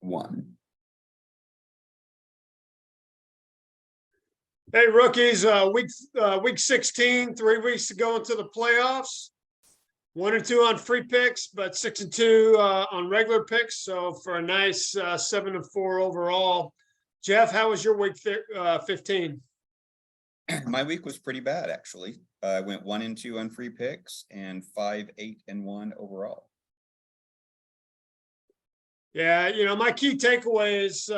1. Hey, rookies, week 16, 3 weeks to go into the playoffs. 1-2 on free picks, but 6-2 on regular picks. So for a nice 7-4 overall. Jeff, how was your week 15? My week was pretty bad, actually. I went 1-2 on free picks and 5-8-1 overall. Yeah, my key takeaways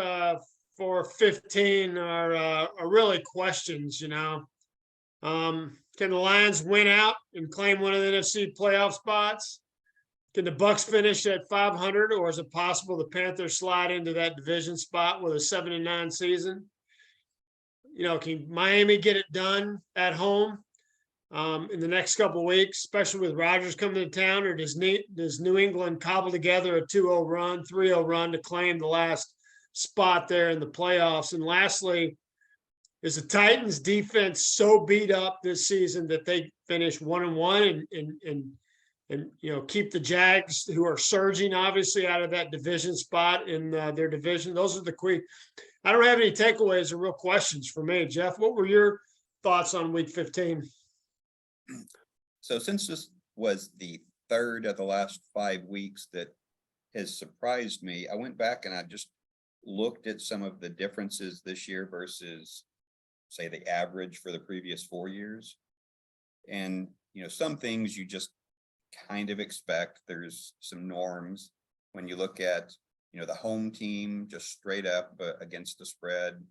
for 15 are really questions. Can the Lions win out and claim one of the NFC playoff spots? Can the Bucs finish at 500, or is it possible the Panthers slide into that division spot with a 7-9 season? Can Miami get it done at home in the next couple of weeks, especially with Rodgers coming to town, or does New England cobble together a 2-0 run, 3-0 run to claim the last spot there in the playoffs? And lastly, is the Titans defense so beat up this season that they finish 1-1 and keep the Jags, who are surging obviously, out of that division spot in their division? Those are the quick. I don't have any takeaways or real questions for me. Jeff, what were your thoughts on week 15? So since this was the third of the last 5 weeks that has surprised me, I went back and I just looked at some of the differences this year versus, say, the average for the previous 4 years. And, some things you just kind of expect. There's some norms when you look at, the home team just straight up against the spread.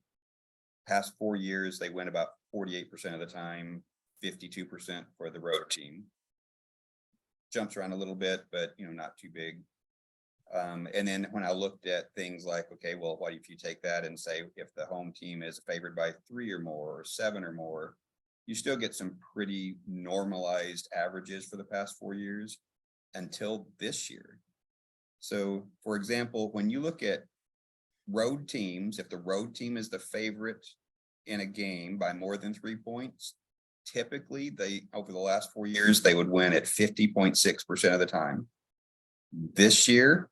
Past 4 years, they win about 48% of the time, 52% for the road team. Jumps around a little bit, but, not too big. And then when I looked at things like, okay, well, what if you take that and say, if the home team is favored by 3 or more or 7 or more, you still get some pretty normalized averages for the past 4 years until this year. So, for example, when you look at road teams, if the road team is the favorite in a game by more than 3 points, typically over the last 4 years, they would win at 50.6% of the time. This year,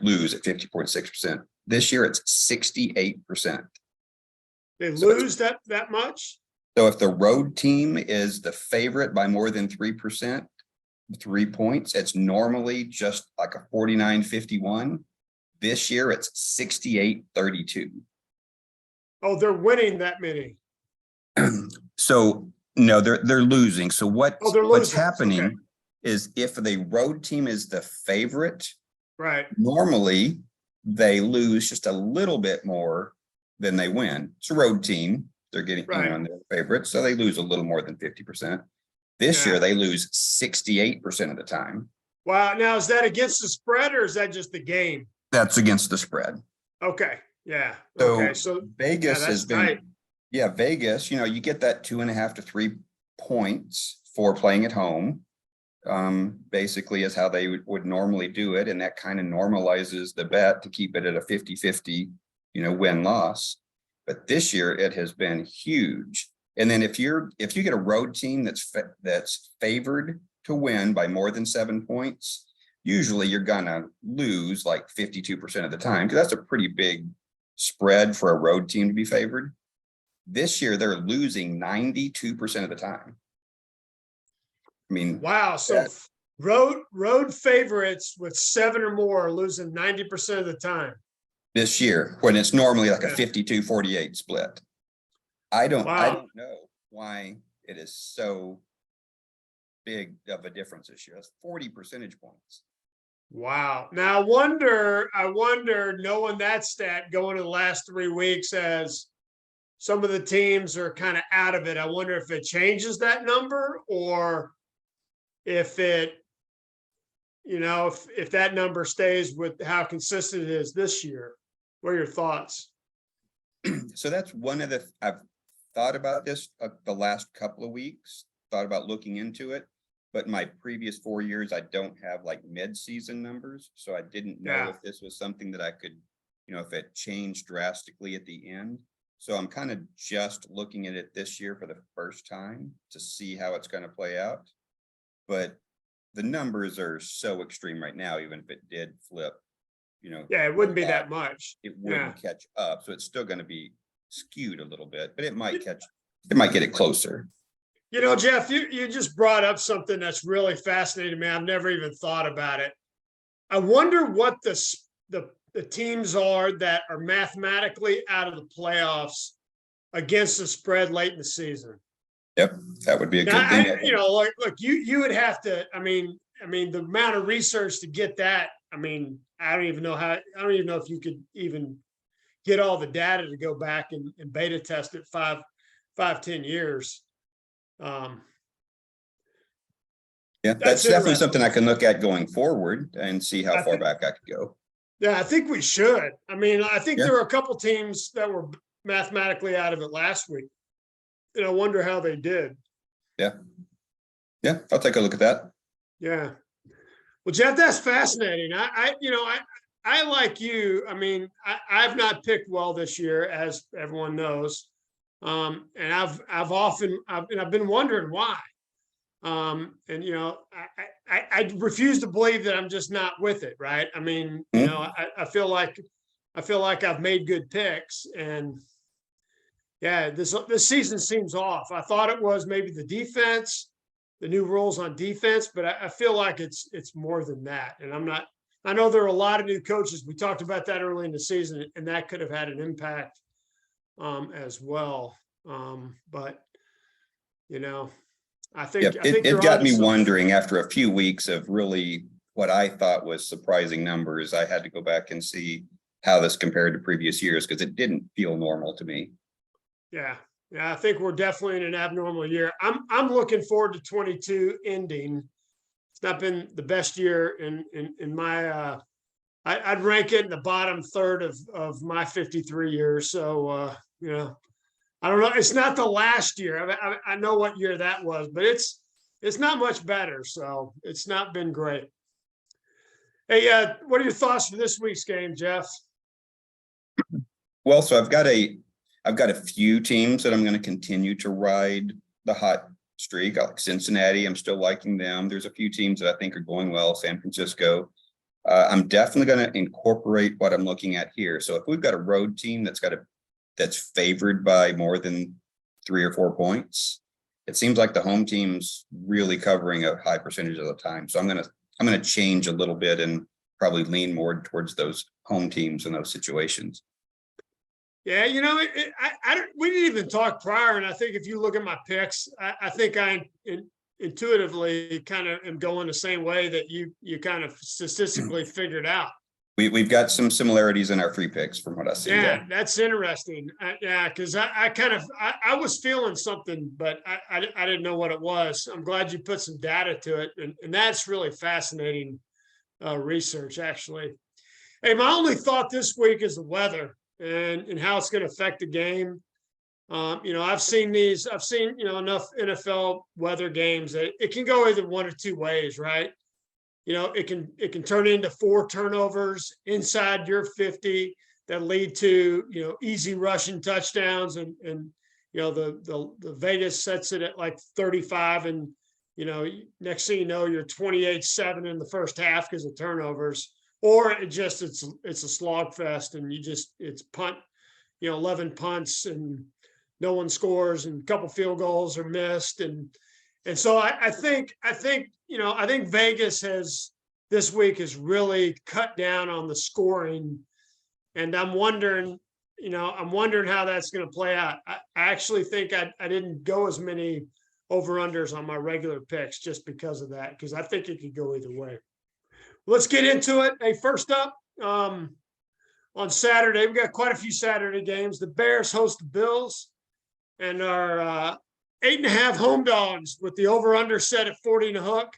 lose at 50.6%. This year, it's 68%. They lose that much? So if the road team is the favorite by more than 3%, 3 points, it's normally just like a 49-51. This year, it's 68-32. Oh, they're winning that many. So no, they're losing. So what's happening is if the road team is the favorite, right? Normally they lose just a little bit more than they win. It's a road team. They're getting on their favorite, so they lose a little more than 50%. This year they lose 68% of the time. Wow. Now, is that against the spread or is that just the game? That's against the spread. Okay. Yeah. So, okay. So Vegas has been tight. Yeah, Vegas, you get that 2.5 to 3 points for playing at home. Basically is how they would normally do it. And that kind of normalizes the bet to keep it at a 50-50, win-loss. But this year it has been huge. And then if you get a road team that's favored to win by more than 7 points, usually you're gonna lose like 52% of the time, because that's a pretty big spread for a road team to be favored. This year they're losing 92% of the time. I mean, wow. So road favorites with 7 or more are losing 90% of the time this year, when it's normally like a 52-48 split. I don't know why it is so big of a difference this year. That's 40 percentage points. Wow. Now I wonder, knowing that stat going to the last 3 weeks, as some of the teams are kind of out of it, I wonder if it changes that number, or if it, if that number stays with how consistent it is this year. What are your thoughts? So that's one of I've thought about this the last couple of weeks, thought about looking into it, but my previous 4 years, I don't have like mid-season numbers. So I didn't know if this was something that I could, if it changed drastically at the end. So I'm kind of just looking at it this year for the first time to see how it's going to play out. But the numbers are so extreme right now, even if it did flip, Yeah, it wouldn't be lot, that much. it Yeah. wouldn't catch up. So it's still going to be skewed a little bit, but it might get it closer. Jeff, you just brought up something that's really fascinating to me. I've never even thought about it. I wonder what the teams are that are mathematically out of the playoffs against the spread late in the season. Yep, that would be a good Now, thing. look, you would have to. I mean, the amount of research to get that. I mean, I don't even know if you could even get all the data to go back and beta test it 10 years. Yeah, that's definitely interesting. something I can look at going forward and see how far back I could go. Yeah, I think we should. I mean, I think Yeah. there were a couple teams that were mathematically out of it last week. And I wonder how they did. Yeah, I'll take a look at that. Yeah. Well, Jeff, that's fascinating. I like you. I mean, I've not picked well this year, as everyone knows. And I've been wondering why. I refuse to believe that I'm just not with it, right? I mean, I feel like I've made good picks, and yeah, this season seems off. I thought it was maybe the defense, the new rules on defense, but I feel like it's more than that. And I'm not. I know there are a lot of new coaches. We talked about that early in the season, and that could have had an impact as well. But I think it got me wondering after a few weeks of really what I thought was surprising numbers. I had to go back and see how this compared to previous years because it didn't feel normal to me. Yeah, I think we're definitely in an abnormal year. I'm looking forward to 22 ending. It's not been the best year in my. I'd rank it in the bottom third of my 53 years. So I don't know. It's not the last year. I know what year that was, but it's not much better. So it's not been great. Hey, what are your thoughts for this week's game, Jeff? Well, so I've got a few teams that I'm going to continue to ride the hot streak. I like Cincinnati. I'm still liking them. There's a few teams that I think are going well. San Francisco. I'm definitely going to incorporate what I'm looking at here. So if we've got a road team that's favored by more than 3 or 4 points, it seems like the home team's really covering a high percentage of the time. So I'm going to change a little bit and probably lean more towards those home teams in those situations. Yeah, we didn't even talk prior, and I think if you look at my picks, I think I intuitively kind of am going the same way that you kind of statistically figured out. We've got some similarities in our free picks from what I see. Yeah, that's interesting. Because I was feeling something, but I didn't know what it was. I'm glad you put some data to it, and that's really fascinating research, actually. Hey, my only thought this week is the weather and how it's going to affect the game. I've seen enough NFL weather games that it can go either one or two ways, right? It can turn into 4 turnovers inside your 50 that lead to, easy rushing touchdowns. And the Vegas sets it at like 35. And, next thing you know, you're 28-7 in the first half because of turnovers. Or it's a slog fest and it's punt, 11 punts and no one scores and a couple field goals are missed. And so I think Vegas this week has really cut down on the scoring. And I'm wondering how that's going to play out. I actually think I didn't go as many over-unders on my regular picks just because of that, because I think it could go either way. Let's get into it. Hey, first up, on Saturday, we got quite a few Saturday games. The Bears host the Bills and are 8.5 home dogs with the over-under set at 40 and a hook.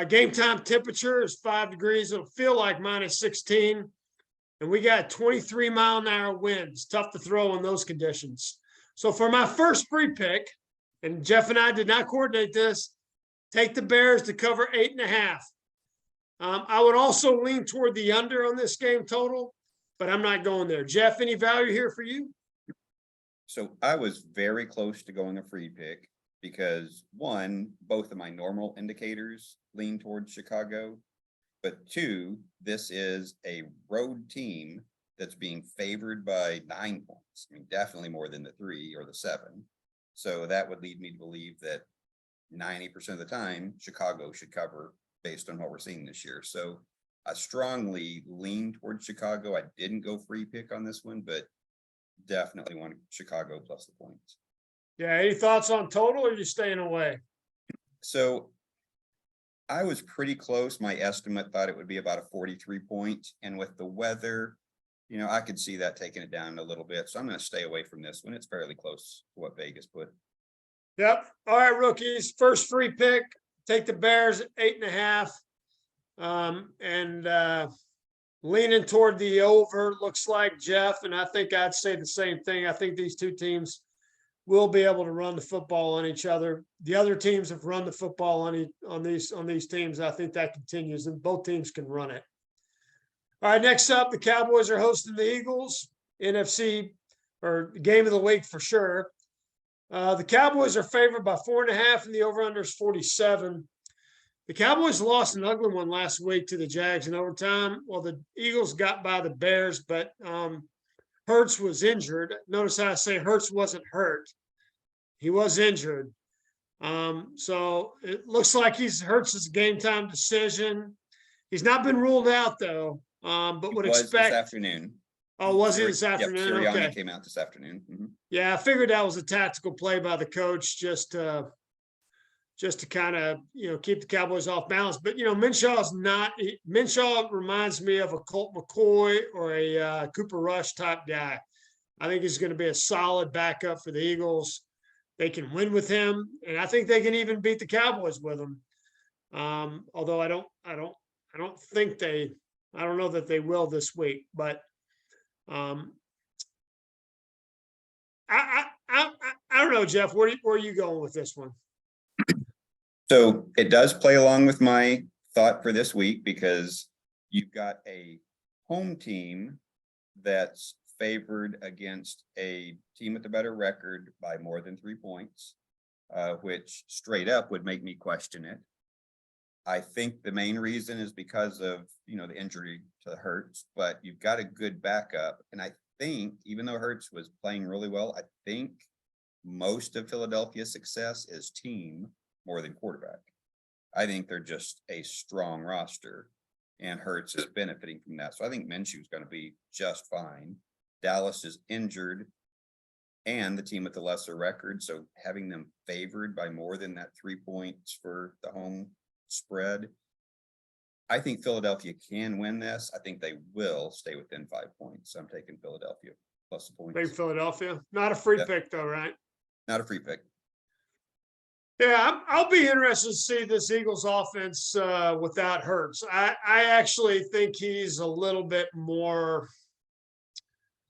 Game time temperature is 5 degrees. It'll feel like minus 16. And we got 23-mile-an-hour winds. Tough to throw in those conditions. So for my first free pick, and Jeff and I did not coordinate this, take the Bears to cover 8.5. I would also lean toward the under on this game total, but I'm not going there. Jeff, any value here for you? So I was very close to going a free pick because both of my normal indicators lean towards Chicago. But two, this is a road team that's being favored by 9 points. I mean, definitely more than the 3 or the 7. So that would lead me to believe that 90% of the time, Chicago should cover based on what we're seeing this year. So I strongly lean towards Chicago. I didn't go free pick on this one, but definitely want Chicago plus the points. Yeah, any thoughts on total, or are you staying away? So I was pretty close. My estimate thought it would be about a 43 point. And with the weather, I could see that taking it down a little bit. So I'm going to stay away from this one. It's fairly close to what Vegas put. Yep. All right, rookies. First free pick. Take the Bears at 8.5. And leaning toward the over, looks like, Jeff. And I think I'd say the same thing. I think these two teams will be able to run the football on each other. The other teams have run the football on these teams. I think that continues, and both teams can run it. All right, next up, the Cowboys are hosting the Eagles, NFC or game of the week for sure. The Cowboys are favored by 4.5, and the over/under is 47. The Cowboys lost an ugly one last week to the Jags in overtime. Well, the Eagles got by the Bears, but Hurts was injured. Notice how I say Hurts wasn't hurt. He was injured. So it looks like Hurts' game time decision. He's not been ruled out though, but would expect. This afternoon. Oh, was he this afternoon? Sirianni Okay. came out this afternoon. Mm-hmm. Yeah, I figured that was a tactical play by the coach just to kind of, keep the Cowboys off balance. But, Minshew reminds me of a Colt McCoy or a Cooper Rush type guy. I think he's going to be a solid backup for the Eagles. They can win with him, and I think they can even beat the Cowboys with him. Although I don't know that they will this week, but I don't know, Jeff, where are you going with this one? So it does play along with my thought for this week because you've got a home team that's favored against a team with a better record by more than 3 points, which straight up would make me question it. I think the main reason is because of, the injury to Hurts, but you've got a good backup. And I think even though Hurts was playing really well, I think most of Philadelphia's success is team more than quarterback. I think they're just a strong roster, and Hurts is benefiting from that. So I think Minshew is going to be just fine. Dallas is injured and the team with the lesser record. So having them favored by more than that 3 points for the home spread, I think Philadelphia can win this. I think they will stay within 5 points. So I'm taking Philadelphia plus the points. Big Philadelphia. Not a free pick though, right? Not a free pick. Yeah, I'll be interested to see this Eagles offense without Hurts. I actually think he's a little bit more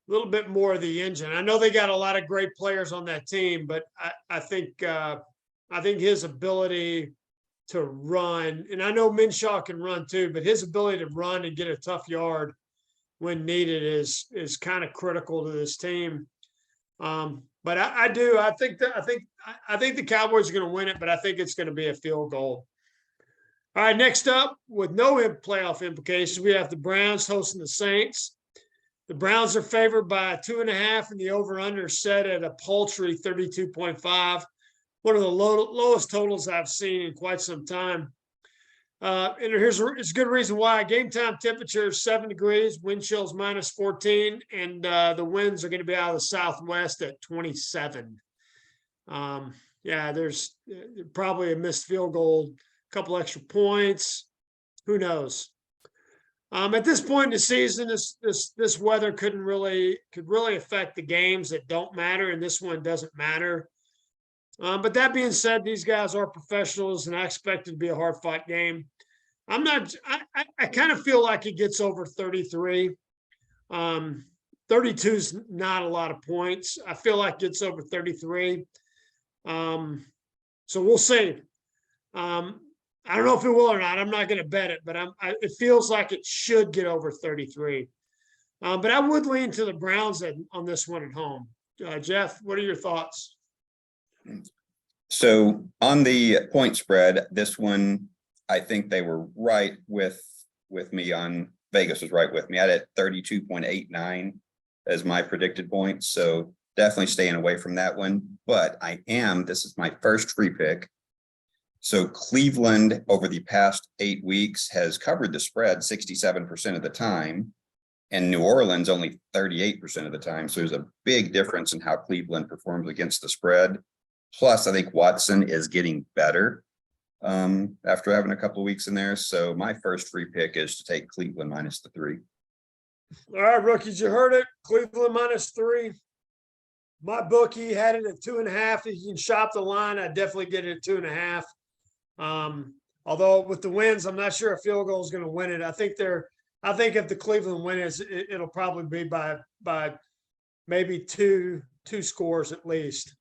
the engine. I know they got a lot of great players on that team, but I think his ability to run, and I know Minshew can run too, but his ability to run and get a tough yard when needed is kind of critical to this team. But I think the Cowboys are going to win it, but I think it's going to be a field goal. All right, next up, with no playoff implications, we have the Browns hosting the Saints. The Browns are favored by 2.5, and the over/under set at a paltry 32.5. One of the lowest totals I've seen in quite some time. And it's a good reason why. Game time temperature is 7 degrees, wind chills -14, and the winds are going to be out of the southwest at 27. There's probably a missed field goal, a couple extra points. Who knows? At this point in the season, this weather could really affect the games that don't matter, and this one doesn't matter. But that being said, these guys are professionals, and I expect it to be a hard fought game. I kind of feel like it gets over 33. 32 is not a lot of points. I feel like it gets over 33. So we'll see. I don't know if it will or not. I'm not going to bet it, but it feels like it should get over 33. But I would lean to the Browns on this one at home. Jeff, what are your thoughts? So on the point spread, this one, I think they were right with with me on, Vegas was right with me. I had 32.89 as my predicted points, so definitely staying away from that one. But this is my first free pick. So Cleveland over the past 8 weeks has covered the spread 67% of the time, and New Orleans only 38% of the time. So there's a big difference in how Cleveland performs against the spread. Plus, I think Watson is getting better after having a couple of weeks in there. So my first free pick is to take Cleveland minus the 3. All right, rookies, you heard it. Cleveland minus 3. My bookie had it at 2.5. If you can shop the line, I'd definitely get it at 2.5. Although with the wins, I'm not sure a field goal is going to win it. I think if the Cleveland win it'll probably be by maybe two scores at least.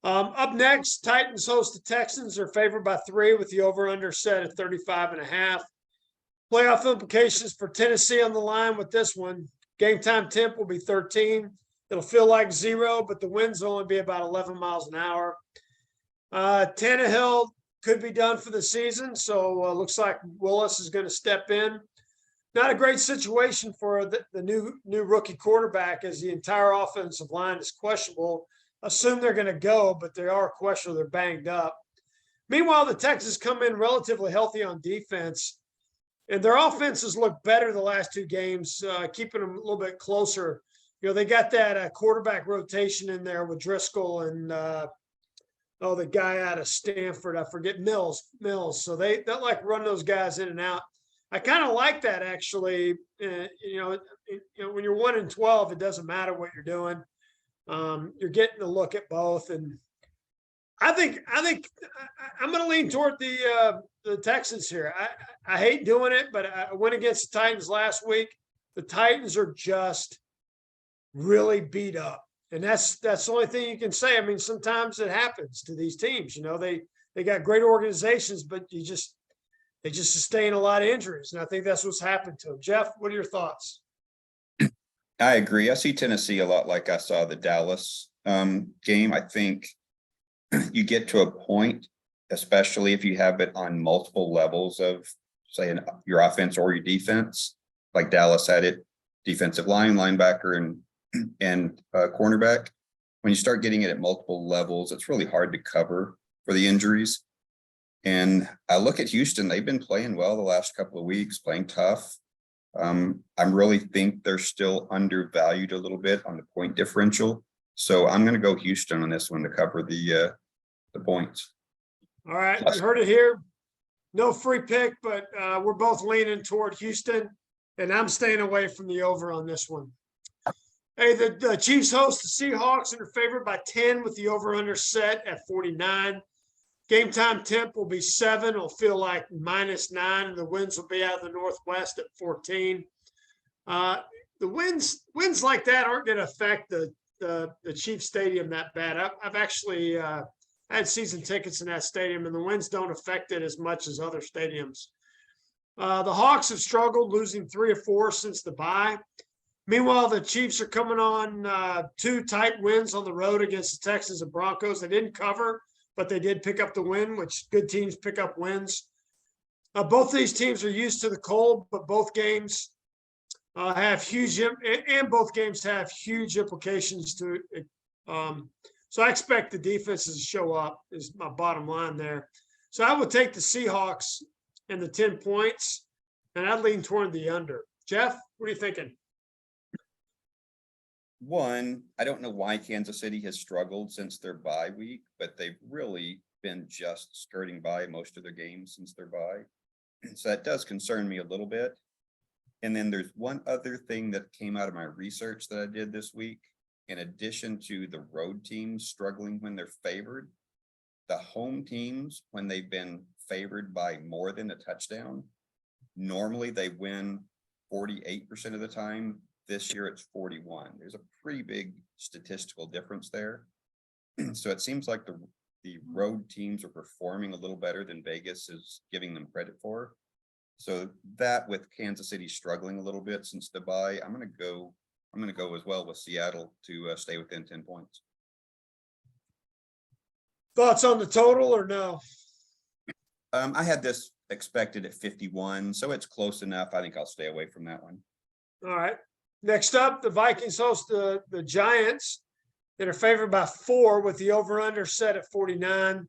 Up next, Titans host the Texans. Are favored by 3 with the over-under set at 35.5. Playoff implications for Tennessee on the line with this one. Game time temp will be 13. It'll feel like 0, but the winds will only be about 11 miles an hour. Tannehill could be done for the season, so looks like Willis is going to step in. Not a great situation for the new rookie quarterback, as the entire offensive line is questionable. Assume they're going to go, but they are questionable. They're banged up. Meanwhile, the Texans come in relatively healthy on defense, and their offenses look better the last 2 games, keeping them a little bit closer. You know, they got that quarterback rotation in there with Driscoll and the guy out of Stanford, I forget, Mills. So they like run those guys in and out. I kind of like that, actually. When you're 1-12, it doesn't matter what you're doing. You're getting a look at both, and I think I'm going to lean toward the Texans here. I hate doing it, but I went against the Titans last week. The Titans are just really beat up, and that's the only thing you can say. I mean, sometimes it happens to these teams. They got great organizations, but they just sustain a lot of injuries, and I think that's what's happened to them. Jeff, what are your thoughts? I agree. I see Tennessee a lot like I saw the Dallas game. I think you get to a point, especially if you have it on multiple levels of, say, your offense or your defense, like Dallas had it, defensive line, linebacker, and cornerback. When you start getting it at multiple levels, it's really hard to cover for the injuries. And I look at Houston, they've been playing well the last couple of weeks, playing tough. I really think they're still undervalued a little bit on the point differential. So I'm going to go Houston on this one to cover the points. All right, you heard it here. No free pick, but we're both leaning toward Houston, and I'm staying away from the over on this one. Hey, the Chiefs host the Seahawks and are favored by 10 with the over-under set at 49. Game time temp will be 7. It'll feel like -9, and the winds will be out of the northwest at 14. The winds like that aren't going to affect the Chiefs Stadium that bad. I've actually had season tickets in that stadium, and the winds don't affect it as much as other stadiums. The Hawks have struggled, losing 3 or 4 since the bye. Meanwhile, the Chiefs are coming on 2 tight wins on the road against the Texans and Broncos. They didn't cover, but they did pick up the win, which good teams pick up wins. Both these teams are used to the cold, but both games have huge implications to it. So I expect the defenses to show up, is my bottom line there. So I would take the Seahawks and the 10 points, and I'd lean toward the under. Jeff, what are you thinking? One, I don't know why Kansas City has struggled since their bye week, but they've really been just skirting by most of their games since their bye. So that does concern me a little bit. And then there's one other thing that came out of my research that I did this week. In addition to the road teams struggling when they're favored, the home teams, when they've been favored by more than a touchdown, normally they win 48% of the time. This year it's 41. There's a pretty big statistical difference there. So it seems like the road teams are performing a little better than Vegas is giving them credit for. So that, with Kansas City struggling a little bit since the bye, I'm going to go as well with Seattle to stay within 10 points. Thoughts on the total or no? I had this expected at 51, so it's close enough. I think I'll stay away from that one. All right. Next up, the Vikings host the Giants that are favored by 4 with the over-under set at 49.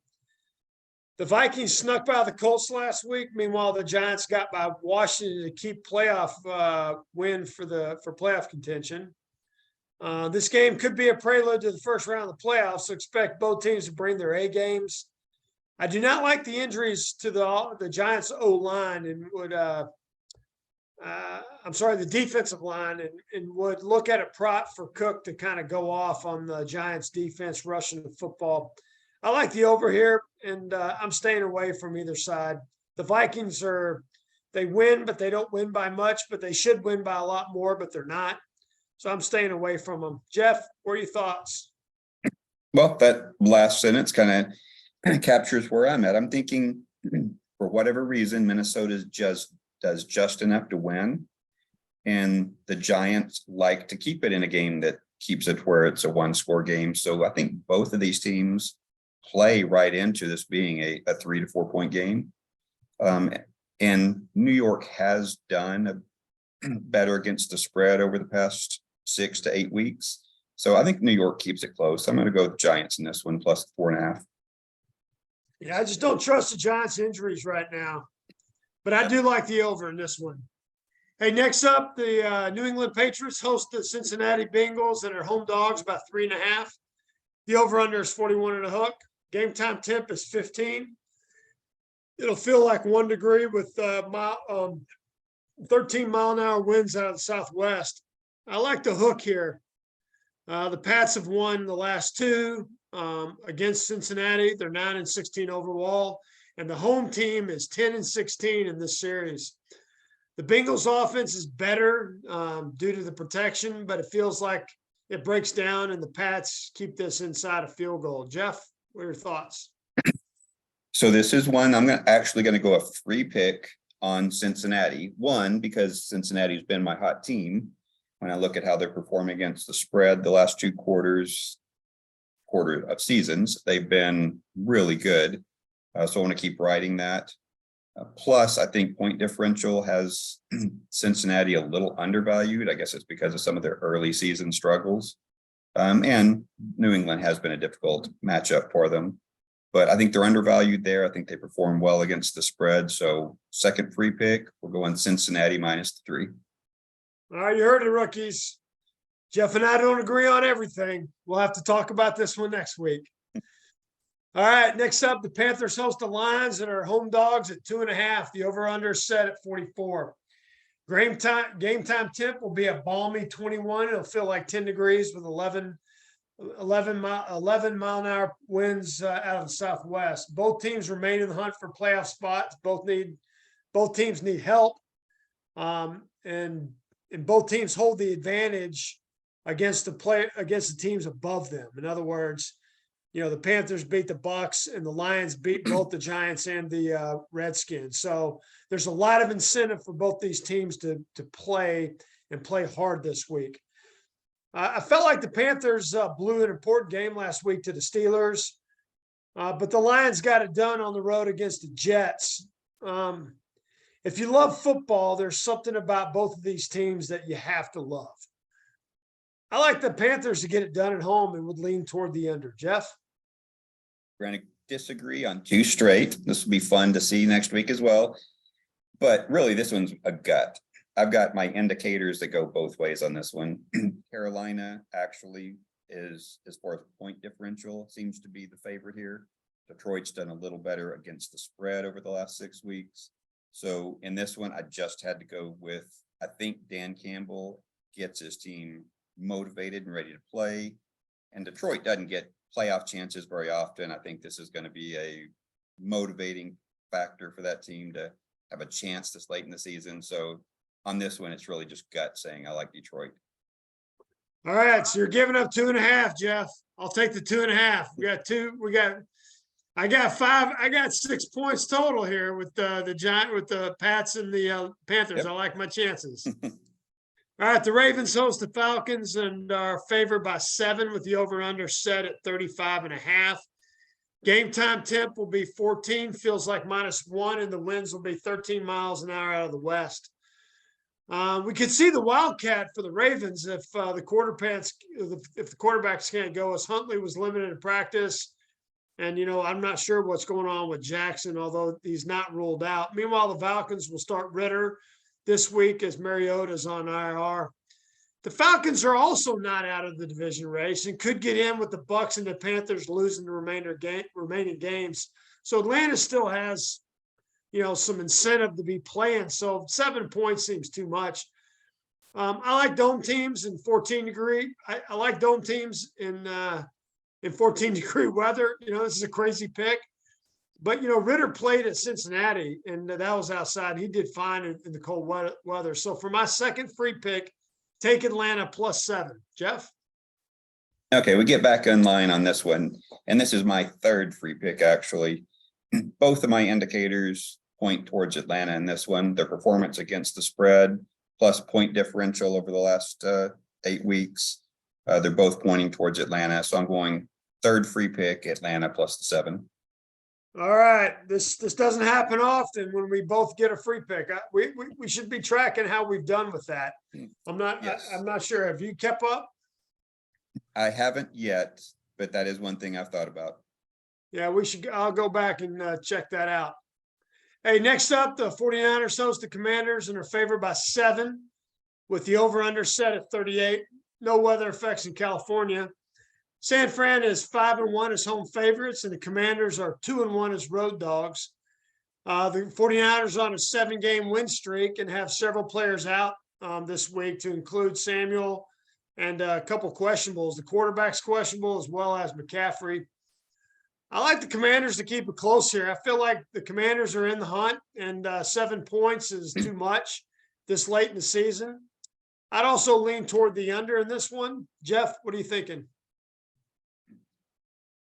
The Vikings snuck by the Colts last week. Meanwhile, the Giants got by Washington to keep playoff win for playoff contention. This game could be a prelude to the first round of the playoffs, so expect both teams to bring their A games. I do not like the injuries to the Giants O-line and would the defensive line and would look at a prop for Cook to kind of go off on the Giants defense rushing the football. I like the over here, and I'm staying away from either side. The Vikings they win, but they don't win by much, but they should win by a lot more, but they're not. So I'm staying away from them. Jeff, what are your thoughts? Well, that last sentence kind of captures where I'm at. I'm thinking for whatever reason, Minnesota does just enough to win. And the Giants like to keep it in a game that keeps it where it's a 1-score game. So I think both of these teams play right into this being a 3 to 4 point game. And New York has done better against the spread over the past 6 to 8 weeks. So I think New York keeps it close. I'm going to go with Giants in this one, plus 4.5. Yeah, I just don't trust the Giants' injuries right now. But I do like the over in this one. Hey, next up, the New England Patriots host the Cincinnati Bengals and are home dogs by 3.5. The over-under is 41 and a hook. Game time temp is 15. It'll feel like 1 degree with 13-mile-an-hour winds out of the southwest. I like the hook here. The Pats have won the last 2 against Cincinnati. They're 9-16 overall, and the home team is 10-16 in this series. The Bengals offense is better due to the protection, but it feels like it breaks down and the Pats keep this inside a field goal. Jeff, what are your thoughts? So this is one I'm actually going to go a free pick on Cincinnati. One, because Cincinnati's been my hot team. When I look at how they're performing against the spread, the last 2 quarter of seasons, they've been really good. So I want to keep riding that. Plus, I think point differential has Cincinnati a little undervalued. I guess it's because of some of their early season struggles. And New England has been a difficult matchup for them. But I think they're undervalued there. I think they perform well against the spread. So second free pick, we're going Cincinnati -3. All right, you heard it, rookies. Jeff and I don't agree on everything. We'll have to talk about this one next week. All right, next up, the Panthers host the Lions and are home dogs at 2.5. The over-under is set at 44. Game time temp will be a balmy 21. It'll feel like 10 degrees with 11 mile-an-hour winds out of the southwest. Both teams remain in the hunt for playoff spots. Both teams need help, and both teams hold the advantage against the teams above them. In other words, the Panthers beat the Bucks and the Lions beat both the Giants and the Redskins. So there's a lot of incentive for both these teams to play hard this week. I felt like the Panthers blew an important game last week to the Steelers, but the Lions got it done on the road against the Jets. If you love football, there's something about both of these teams that you have to love. I like the Panthers to get it done at home and would lean toward the under. Jeff? We're going to disagree on 2 straight. This will be fun to see next week as well. But really, this one's a gut. I've got my indicators that go both ways on this one. Carolina actually is, as far as point differential, seems to be the favorite here. Detroit's done a little better against the spread over the last 6 weeks. So in this one, I just had to go with, I think Dan Campbell gets his team motivated and ready to play. And Detroit doesn't get playoff chances very often. I think this is going to be a motivating factor for that team to have a chance this late in the season. So on this one, it's really just gut saying I like Detroit. All right, so you're giving up 2.5, Jeff. I'll take the 2.5. I got 5. I got 6 points total here with the Pats and the Panthers. Yep. I like my chances. All right, the Ravens host the Falcons and are favored by 7 with the over-under set at 35.5. Game time temp will be 14, feels like -1, and the winds will be 13 miles an hour out of the west. We could see the Wildcat for the Ravens if the quarterbacks can't go, as Huntley was limited in practice. And, I'm not sure what's going on with Jackson, although he's not ruled out. Meanwhile, the Falcons will start Ritter this week as Mariota's on IR. The Falcons are also not out of the division race and could get in with the Bucs and the Panthers losing the remaining games. So Atlanta still has, some incentive to be playing. So 7 points seems too much. I like dome teams in 14-degree. I like dome teams in 14-degree weather. This is a crazy pick. But, Ritter played at Cincinnati, and that was outside. He did fine in the cold weather. So for my second free pick, take Atlanta +7. Jeff? Okay, we get back in line on this one. And this is my third free pick, actually. Both of my indicators point towards Atlanta in this one. Their performance against the spread plus point differential over the last 8 weeks. They're both pointing towards Atlanta. So I'm going third free pick, Atlanta +7. All right. This doesn't happen often when we both get a free pick. We should be tracking how we've done with that. I'm not sure. Have you kept up? I haven't yet, but that is one thing I've thought about. Yeah, I'll go back and check that out. Hey, next up, the 49ers host the Commanders and are favored by 7 with the over-under set at 38. No weather effects in California. San Fran is 5-1 as home favorites, and the Commanders are 2-1 as road dogs. The 49ers on a 7-game win streak and have several players out this week, to include Samuel and a couple questionables. The quarterback's questionable, as well as McCaffrey. I like the Commanders to keep it close here. I feel like the Commanders are in the hunt, and 7 points is too much this late in the season. I'd also lean toward the under in this one. Jeff, what are you thinking?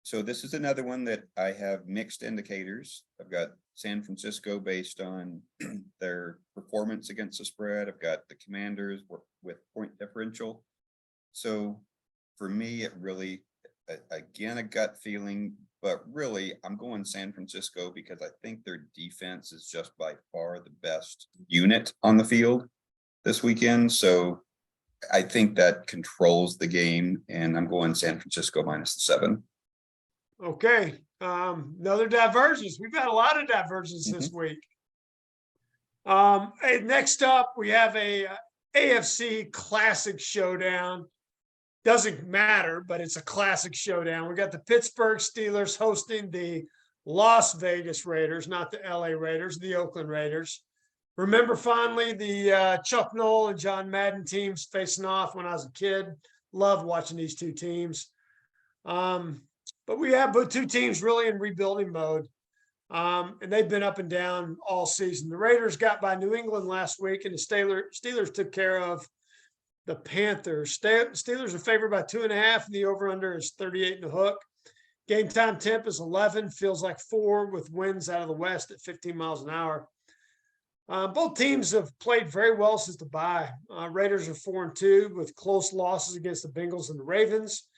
So this is another one that I have mixed indicators. I've got San Francisco based on their performance against the spread. I've got the Commanders with point differential. So for me, it really, again, a gut feeling, but really I'm going San Francisco because I think their defense is just by far the best unit on the field this weekend. So I think that controls the game, and I'm going San Francisco -7. Okay. Another divergence. We've had a lot of divergence this week. Hey, next up, we have a AFC Classic Showdown. Doesn't matter, but it's a classic showdown. We got the Pittsburgh Steelers hosting the Las Vegas Raiders, not the LA Raiders, the Oakland Raiders. Remember fondly the Chuck Noll and John Madden teams facing off when I was a kid. Loved watching these two teams. But we have both two teams really in rebuilding mode. And they've been up and down all season. The Raiders got by New England last week, and the Steelers took care of the Panthers. Steelers are favored by 2.5, and the over-under is 38 and a hook. Game time temp is 11, feels like 4 with winds out of the west at 15 miles an hour. Both teams have played very well since the bye. Raiders are 4-2 with close losses against the Bengals and the Ravens.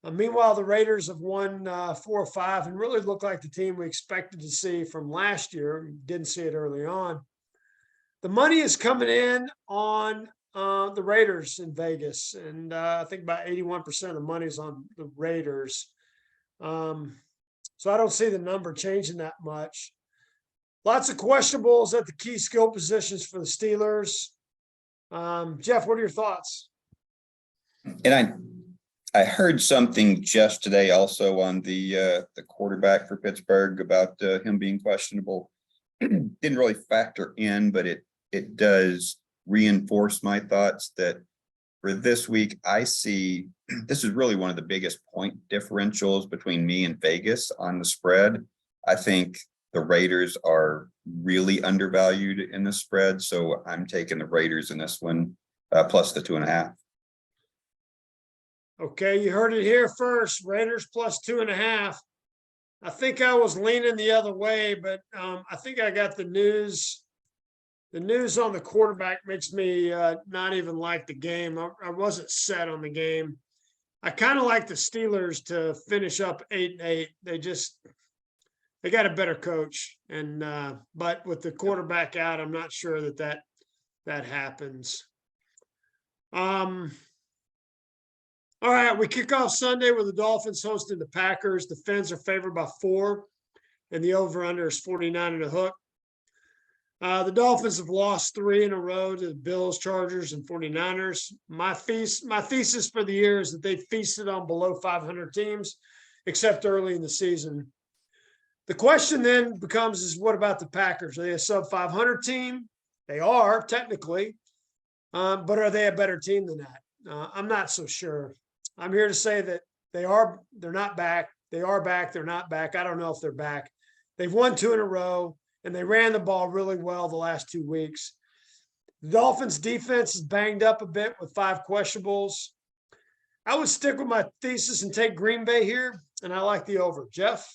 Meanwhile, the Raiders have won 4 or 5 and really look like the team we expected to see from last year. Didn't see it early on. The money is coming in on the Raiders in Vegas, and I think about 81% of the money is on the Raiders. So I don't see the number changing that much. Lots of questionables at the key skill positions for the Steelers. Jeff, what are your thoughts? And I heard something just today also on the quarterback for Pittsburgh about him being questionable. Didn't really factor in, but it does reinforce my thoughts that for this week, I see this is really one of the biggest point differentials between me and Vegas on the spread. I think the Raiders are really undervalued in the spread, so I'm taking the Raiders in this one plus the 2.5. Okay, you heard it here first. Raiders plus 2.5. I think I was leaning the other way, but I think I got the news. The news on the quarterback makes me not even like the game. I wasn't set on the game. I kind of like the Steelers to finish up 8-8. They got a better coach, and but with the quarterback out, I'm not sure that happens. All right, we kick off Sunday with the Dolphins hosting the Packers. The Fins are favored by 4, and the over/under is 49 and a hook. The Dolphins have lost 3 in a row to the Bills, Chargers, and 49ers. My thesis for the year is that they feasted on below 500 teams, except early in the season. The question then becomes is what about the Packers? Are they a sub 500 team? They are technically, but are they a better team than that? I'm not so sure. I'm here to say that they're not back. They are back. They're not back. I don't know if they're back. They've won 2 in a row, and they ran the ball really well the last 2 weeks. The Dolphins defense is banged up a bit with 5 questionables. I would stick with my thesis and take Green Bay here, and I like the over. Jeff?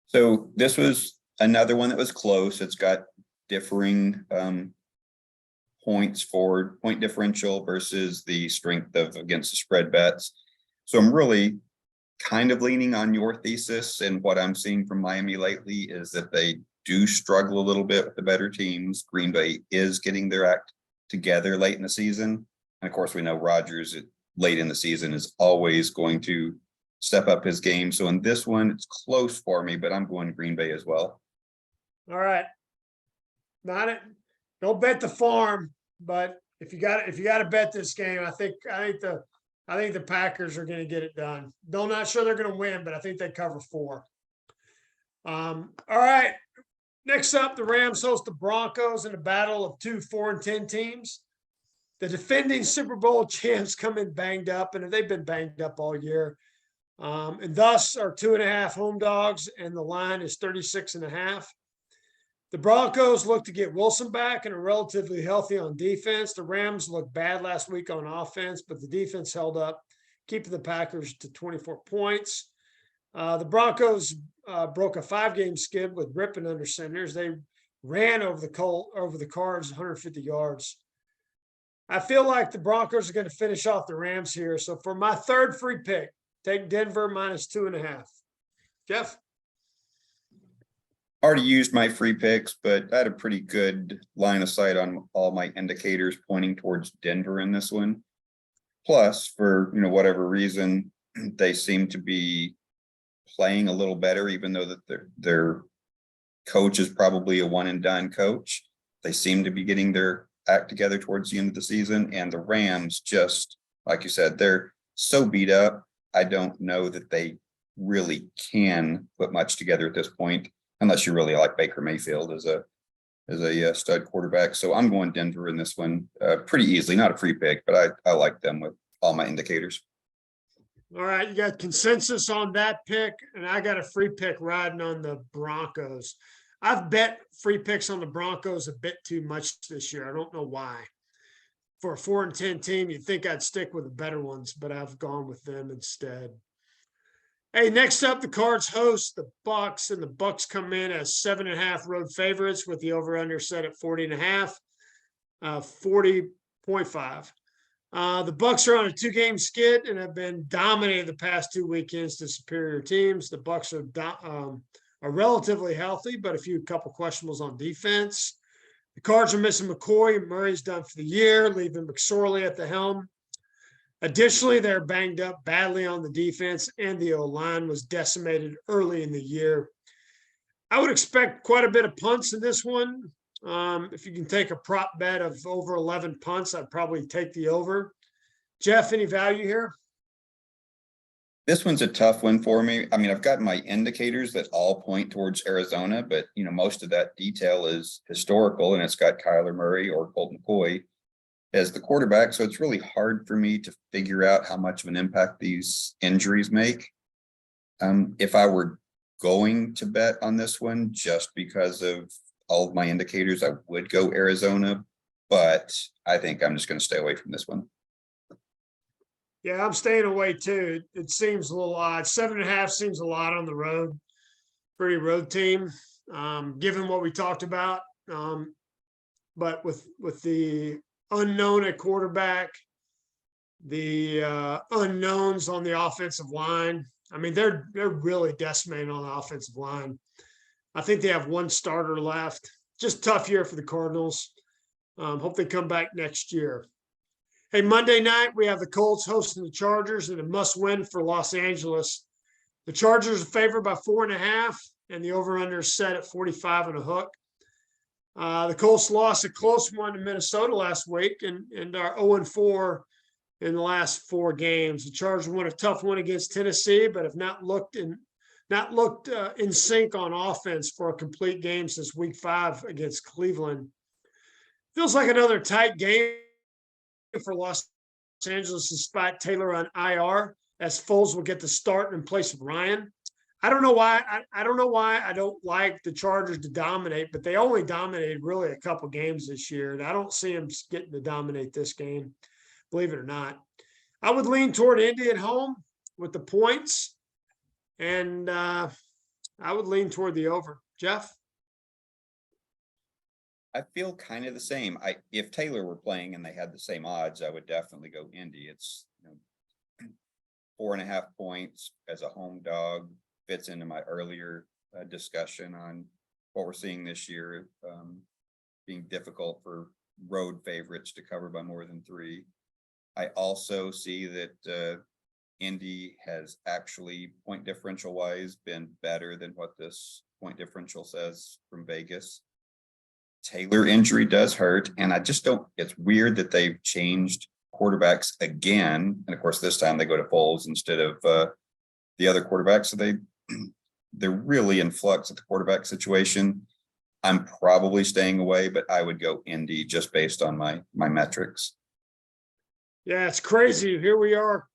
So this was another one that was close. It's got differing points for point differential versus the strength of against the spread bets. So I'm really kind of leaning on your thesis, and what I'm seeing from Miami lately is that they do struggle a little bit with the better teams. Green Bay is getting their act together late in the season. And of course, we know Rodgers late in the season is always going to step up his game. So in this one, it's close for me, but I'm going Green Bay as well. All right. Don't bet the farm, but if you got to bet this game, I think the Packers are going to get it done. Though not sure they're going to win, but I think they cover 4. All right. Next up, the Rams host the Broncos in a battle of 2 4-10 teams. The defending Super Bowl champs come in banged up, and they've been banged up all year. And thus are 2.5 home dogs, and the line is 36.5. The Broncos look to get Wilson back and are relatively healthy on defense. The Rams looked bad last week on offense, but the defense held up, keeping the Packers to 24 points. The Broncos broke a 5-game skid with Rippon under centers. They ran over the Cards 150 yards. I feel like the Broncos are going to finish off the Rams here. So for my third free pick, take Denver minus 2.5. Jeff? Already used my free picks, but I had a pretty good line of sight on all my indicators pointing towards Denver in this one. Plus, for whatever reason, they seem to be playing a little better, even though that their coach is probably a one and done coach. They seem to be getting their act together towards the end of the season, and the Rams, just like you said, they're so beat up. I don't know that they really can put much together at this point, unless you really like Baker Mayfield as a stud quarterback. So I'm going Denver in this one pretty easily. Not a free pick, but I like them with all my indicators. All right, you got consensus on that pick, and I got a free pick riding on the Broncos. I've bet free picks on the Broncos a bit too much this year. I don't know why. For a 4-10 team, you'd think I'd stick with the better ones, but I've gone with them instead. Hey, next up, the Cards host the Bucks, and the Bucks come in as 7.5 road favorites with the over/under set at 40.5, 40.5. The Bucks are on a 2-game skid and have been dominated the past 2 weekends to superior teams. The Bucks are relatively healthy, but a couple questionables on defense. The Cards are missing McCoy. Murray's done for the year, leaving McSorley at the helm. Additionally, they're banged up badly on the defense, and the O-line was decimated early in the year. I would expect quite a bit of punts in this one. If you can take a prop bet of over 11 punts, I'd probably take the over. Jeff, any value here? This one's a tough one for me. I mean, I've got my indicators that all point towards Arizona, but most of that detail is historical, and it's got Kyler Murray or Colt McCoy as the quarterback. So it's really hard for me to figure out how much of an impact these injuries make. If I were going to bet on this one, just because of all of my indicators, I would go Arizona, but I think I'm just going to stay away from this one. Yeah, I'm staying away too. It seems a little odd. 7.5 seems a lot on the road. Pretty road team, given what we talked about. But with the unknown at quarterback, unknowns on the offensive line. I mean, they're really decimating on the offensive line. I think they have one starter left. Just tough year for the Cardinals. Hope they come back next year. Hey, Monday night, we have the Colts hosting the Chargers and a must-win for Los Angeles. The Chargers are favored by 4.5, and the over-under is set at 45 and a hook. The Colts lost a close one to Minnesota last week and are 0-4 in the last 4 games. The Chargers won a tough one against Tennessee, but have not looked in sync on offense for a complete game since week 5 against Cleveland. Feels like another tight game for Los Angeles despite Taylor on IR, as Foles will get the start in place of Ryan. I don't know why. I don't know why I don't like the Chargers to dominate, but they only dominated really a couple games this year, and I don't see them getting to dominate this game, believe it or not. I would lean toward Indy at home with the points, and I would lean toward the over. Jeff? I feel kind of the same. If Taylor were playing and they had the same odds, I would definitely go Indy. It's 4.5 points as a home dog fits into my earlier discussion on what we're seeing this year, being difficult for road favorites to cover by more than 3. I also see that Indy has actually point differential wise been better than what this point differential says from Vegas. Taylor injury does hurt, and I just don't, it's weird that they've changed quarterbacks again. And of course, this time they go to Foles instead of the other quarterbacks. So they're really in flux at the quarterback situation. I'm probably staying away, but I would go Indy just based on my metrics. Yeah, it's crazy. Here we are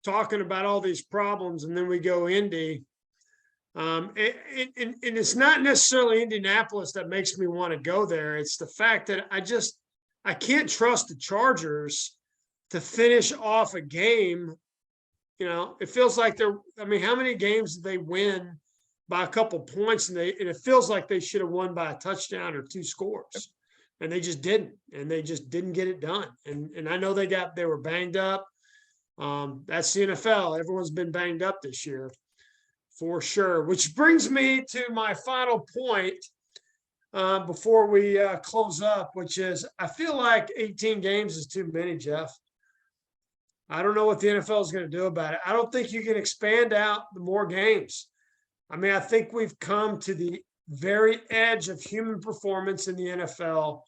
talking about all these problems, and then we go Indy. And it's not necessarily Indianapolis that makes me want to go there. It's the fact that I can't trust the Chargers to finish off a game. It feels like how many games did they win by a couple points? And it feels like they should have won by a touchdown or 2 scores. And they just didn't. And they just didn't get it done. And I know they were banged up. That's the NFL. Everyone's been banged up this year. For sure, which brings me to my final point before we close up, which is I feel like 18 games is too many, Jeff. I don't know what the NFL is going to do about it. I don't think you can expand out the more games. I mean, I think we've come to the very edge of human performance in the NFL,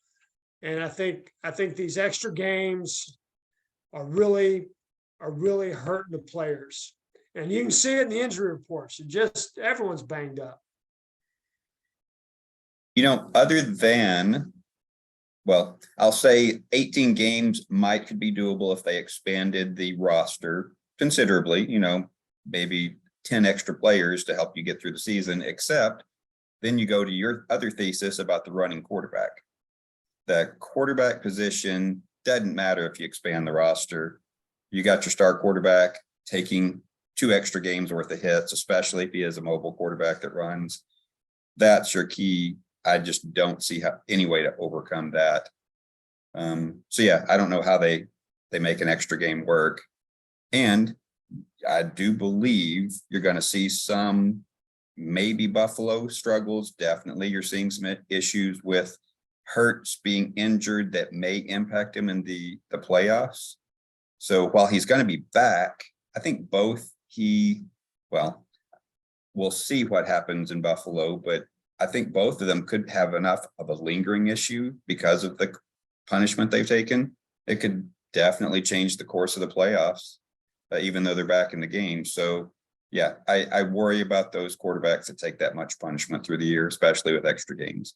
and I think these extra games are really hurting the players. And you can see it in the injury reports. Everyone's banged up. Other than, well, I'll say 18 games could be doable if they expanded the roster considerably, maybe 10 extra players to help you get through the season, except then you go to your other thesis about the running quarterback. The quarterback position doesn't matter if you expand the roster. You got your star quarterback taking 2 extra games worth of hits, especially if he is a mobile quarterback that runs. That's your key. I just don't see any way to overcome that. So yeah, I don't know how they make an extra game work. And I do believe you're going to see some, maybe Buffalo struggles. Definitely you're seeing some issues with Hurts being injured that may impact him in the playoffs. So while he's going to be back, I think we'll see what happens in Buffalo, but I think both of them could have enough of a lingering issue because of the punishment they've taken. It could definitely change the course of the playoffs, even though they're back in the game. So yeah, I worry about those quarterbacks that take that much punishment through the year, especially with extra games.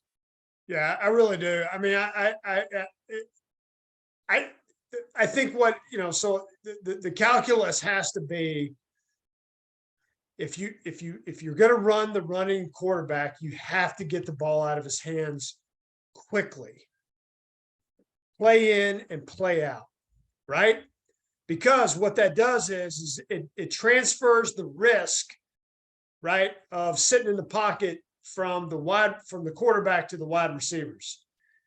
Yeah, I really do. I mean, I think so the calculus has to be, if you're going to run the running quarterback, you have to get the ball out of his hands quickly. Play in and play out, right? Because what that does is it transfers the risk, right, of sitting in the pocket from the quarterback to the wide receivers.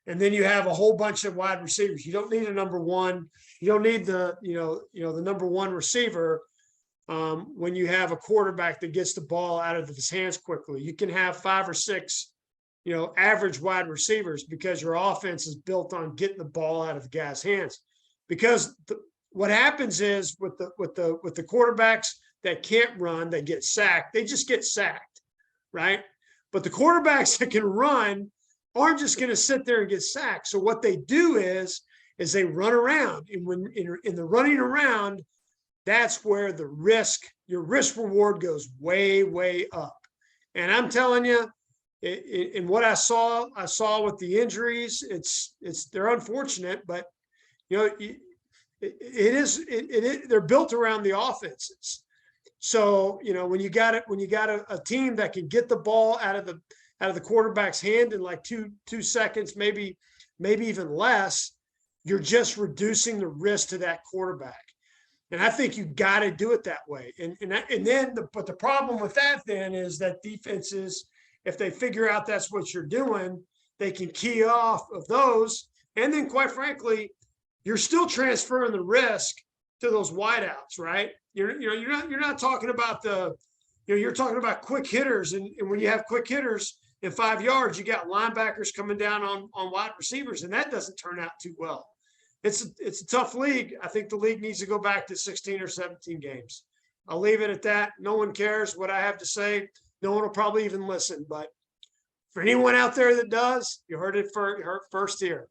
And then you have a whole bunch of wide receivers. You don't need a number one. You don't need the number one receiver when you have a quarterback that gets the ball out of his hands quickly. You can have 5 or 6, average wide receivers because your offense is built on getting the ball out of the guy's hands. Because what happens is with the quarterbacks that can't run, they get sacked. They just get sacked, right? But the quarterbacks that can run aren't just going to sit there and get sacked. So what they do is they run around, and when in the running around, that's where your risk reward goes way, way up. And I'm telling you, in what I saw with the injuries, they're unfortunate, but they're built around the offenses. So, when you got a team that can get the ball out of the quarterback's hand in like two seconds, maybe even less, you're just reducing the risk to that quarterback. And I think you got to do it that way. But the problem with that then is that defenses, if they figure out that's what you're doing, they can key off of those. And then quite frankly, you're still transferring the risk to those wideouts, right? You're not talking about you're talking about quick hitters. And when you have quick hitters in 5 yards, you got linebackers coming down on wide receivers, and that doesn't turn out too well. It's a tough league. I think the league needs to go back to 16 or 17 games. I'll leave it at that. No one cares what I have to say. No one will probably even listen. But for anyone out there that does, you heard it first here.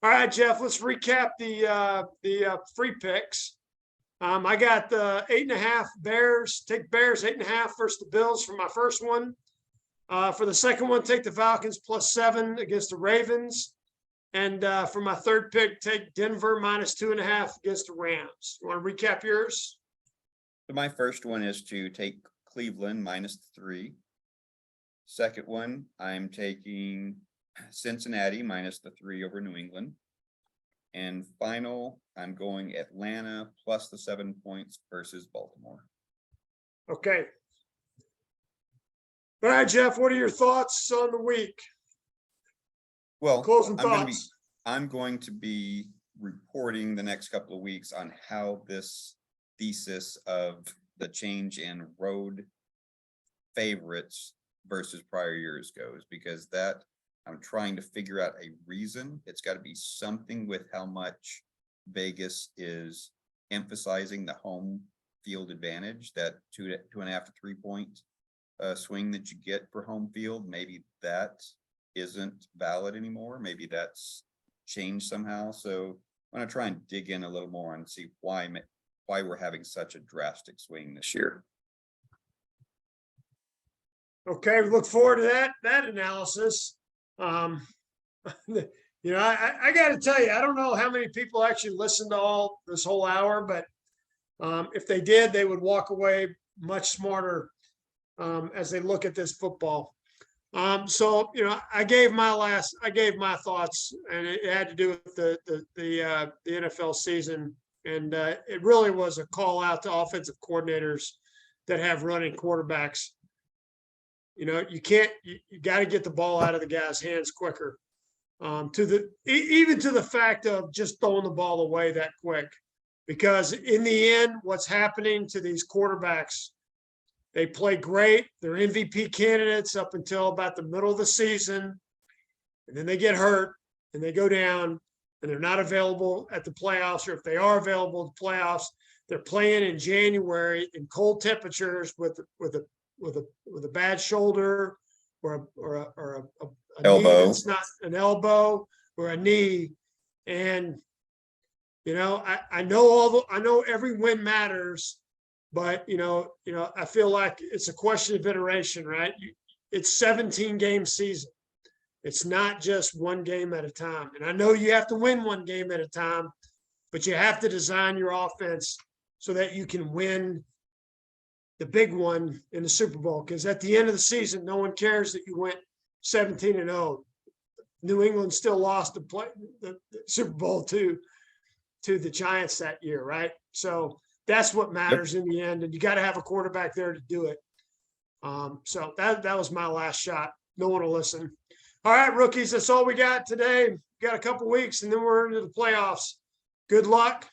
All right, Jeff, let's recap the free picks. I got the 8.5 Bears. Take Bears 8.5 versus the Bills for my first one. For the second one, take the Falcons +7 against the Ravens. And for my third pick, take Denver -2.5 against the Rams. You want to recap yours? So my first one is to take Cleveland -3. Second one, I'm taking Cincinnati -3 over New England. And final, I'm going Atlanta +7 points versus Baltimore. Okay. All right, Jeff, what are your thoughts on the week? Well, Closing thoughts. I'm going to be reporting the next couple of weeks on how this thesis of the change in road favorites versus prior years goes, because that I'm trying to figure out a reason. It's got to be something with how much Vegas is emphasizing the home field advantage, that 2.5 to 3 point swing that you get for home field. Maybe that isn't valid anymore. Maybe that's changed somehow. So I'm going to try and dig in a little more and see why we're having such a drastic swing this year. Okay, we look forward to that analysis. I got to tell you, I don't know how many people actually listened to this whole hour, but if they did, they would walk away much smarter as they look at this football. So I gave my thoughts, and it had to do with the NFL season, and it really was a call out to offensive coordinators that have running quarterbacks. You got to get the ball out of the guy's hands quicker. Even to the fact of just throwing the ball away that quick, because in the end, what's happening to these quarterbacks? They play great. They're MVP candidates up until about the middle of the season. And then they get hurt and they go down and they're not available at the playoffs. Or if they are available at the playoffs, they're playing in January in cold temperatures with a bad shoulder or a elbow. Knee that's not an elbow or a knee. And, I know every win matters. But, I feel like it's a question of iteration, right? It's 17-game season. It's not just one game at a time. And I know you have to win one game at a time, but you have to design your offense so that you can win the big one in the Super Bowl. Because at the end of the season, no one cares that you went 17-0. New England still lost the Super Bowl to the Giants that year, right? So that's what matters in the end, and you got to have a quarterback there to do it. So that was my last shot. No one will listen. All right, rookies, that's all we got today. Got a couple weeks and then we're into the playoffs. Good luck.